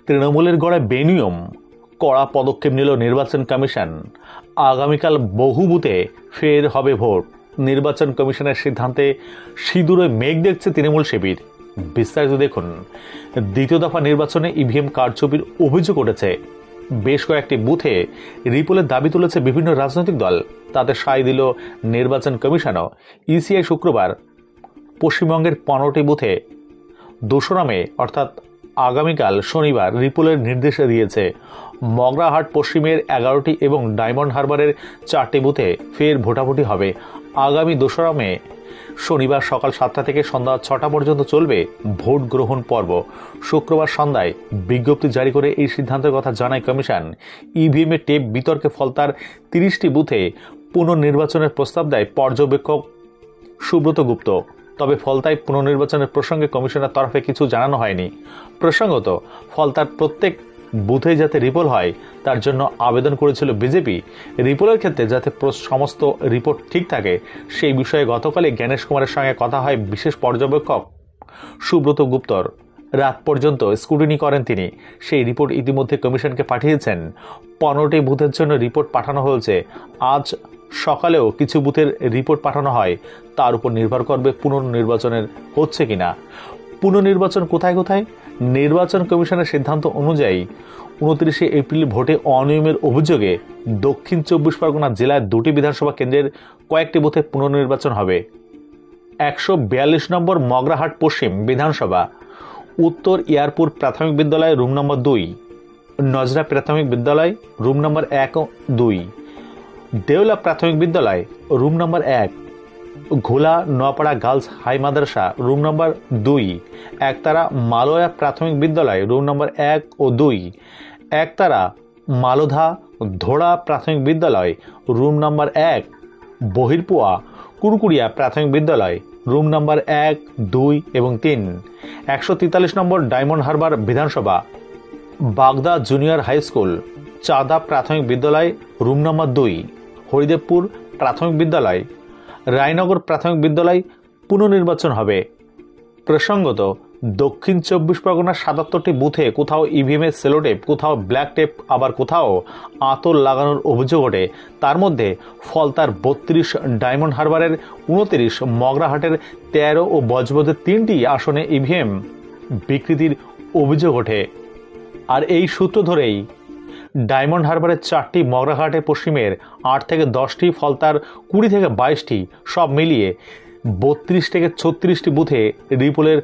তৃণমূলের গড়ায় বেনিয়ম, কড়া পদক্ষেপ নিল নির্বাচন কমিশন। আগামীকাল বহু বুথে ফের হবে ভোট। নির্বাচন কমিশনের সিদ্ধান্তে সিঁদুরে মেঘ দেখছে তৃণমূল শিবির। বিস্তারিত দেখুন। দ্বিতীয় দফা নির্বাচনে ইভিএম কারচুপির অভিযোগ উঠেছে। বেশ কয়েকটি বুথে রিপোলের দাবি তুলেছে বিভিন্ন রাজনৈতিক দল। তাতে সায় দিল নির্বাচন কমিশনও। ইসিআই শুক্রবার পশ্চিমবঙ্গের 15টি বুথে 2রা মে অর্থাৎ আগামীকাল শনিবার রিপোলের নির্দেশ দিয়েছে। মগরাহাট পশ্চিমের 11টি এবং ডায়মন্ড হারবারের 4টি বুথে ফের ভোটাভুটি হবে। আগামী 2রা মে শনিবার সকাল 7টা থেকে সন্ধ্যা 6টা পর্যন্ত চলবে ভোট গ্রহণ পর্ব। শুক্রবার সন্ধ্যায় বিজ্ঞপ্তি জারি করে এই সিদ্ধান্তের কথা জানায় কমিশন। ইভিএমের টেপ বিতর্কে ফলতার 30টি বুথে পুনর্নির্বাচনের প্রস্তাব দেয় পর্যবেক্ষক সুব্রত গুপ্ত। তবে ফলতায় পুনর্নির্বাচনের প্রসঙ্গে কমিশনের তরফে কিছু জানানো হয়নি। প্রসঙ্গত, ফলতার প্রত্যেক বুথে যাতে রিপোল হয় তার জন্য আবেদন করেছিল বিজেপি। রিপোলের ক্ষেত্রে যাতে সমস্ত রিপোর্ট ঠিক থাকে সেই বিষয়ে গতকালই জ্ঞানেশ কুমারের সঙ্গে কথা হয় বিশেষ পর্যবেক্ষক সুব্রত গুপ্তর। রাত পর্যন্ত স্ক্রুটিনি করেন তিনি। সেই রিপোর্ট ইতিমধ্যে কমিশনকে পাঠিয়েছেন। 15টি বুথের জন্য রিপোর্ট পাঠানো হয়েছে। আজ সকালেও কিছু বুথের রিপোর্ট পাঠানো হয়। তার উপর নির্ভর করবে পুনর্নির্বাচনের হচ্ছে কিনা। পুনর্নির্বাচন কোথায় কোথায়? নির্বাচন কমিশনের সিদ্ধান্ত অনুযায়ী 29শে এপ্রিল ভোটে অনিয়মের অভিযোগে দক্ষিণ 24 পরগনা জেলায় 2টি বিধানসভা কেন্দ্রের কয়েকটি বুথে পুনর্নির্বাচন হবে। 142 নম্বর মগরাহাট পশ্চিম বিধানসভা, উত্তর ইয়ারপুর প্রাথমিক বিদ্যালয় রুম নম্বর 2, নজরা প্রাথমিক বিদ্যালয় রুম নম্বর 1 ও 2, দেওলা প্রাথমিক বিদ্যালয় রুম নম্বর 1, ঘোলা নোয়াপাড়া গার্লস হাই মাদ্রাসা রুম নম্বর 2, একতারা মালোয়া প্রাথমিক বিদ্যালয় রুম নম্বর 1 ও 2, একতারা মালোধা ধোড়া প্রাথমিক বিদ্যালয় রুম নম্বর 1, বহিরপুয়া কুরকুড়িয়া প্রাথমিক বিদ্যালয় রুম নম্বর 1, 2 এবং 3, 143 নম্বর ডায়মন্ড হারবার বিধানসভা, বাগদা জুনিয়র হাই স্কুল, চাঁদা প্রাথমিক বিদ্যালয় রুম নম্বর 2, হরিদেবপুর প্রাথমিক বিদ্যালয়, রায়নগর প্রাথমিক বিদ্যালয় পুনর্নির্বাচন হবে। প্রসঙ্গত, দক্ষিণ 24 পরগনার 77টি বুথে কোথাও ইভিএমের সেলোটেপ, কোথাও ব্ল্যাক টেপ, আবার কোথাও আতর লাগানোর অভিযোগ ওঠে। তার মধ্যে ফলতার 32, ডায়মন্ড হারবারের 29, মগরাহাটের 13 ও বজবজের 3টি আসনে ইভিএম বিকৃতির অভিযোগ ওঠে। আর এই সূত্র ধরেই ডায়মন্ড হারবারের 4টি, মগরাহাটের পশ্চিমের 8 থেকে 10টি, ফলতার 20 থেকে 22টি, সব মিলিয়ে 32 থেকে 36টি বুথে রিপোলের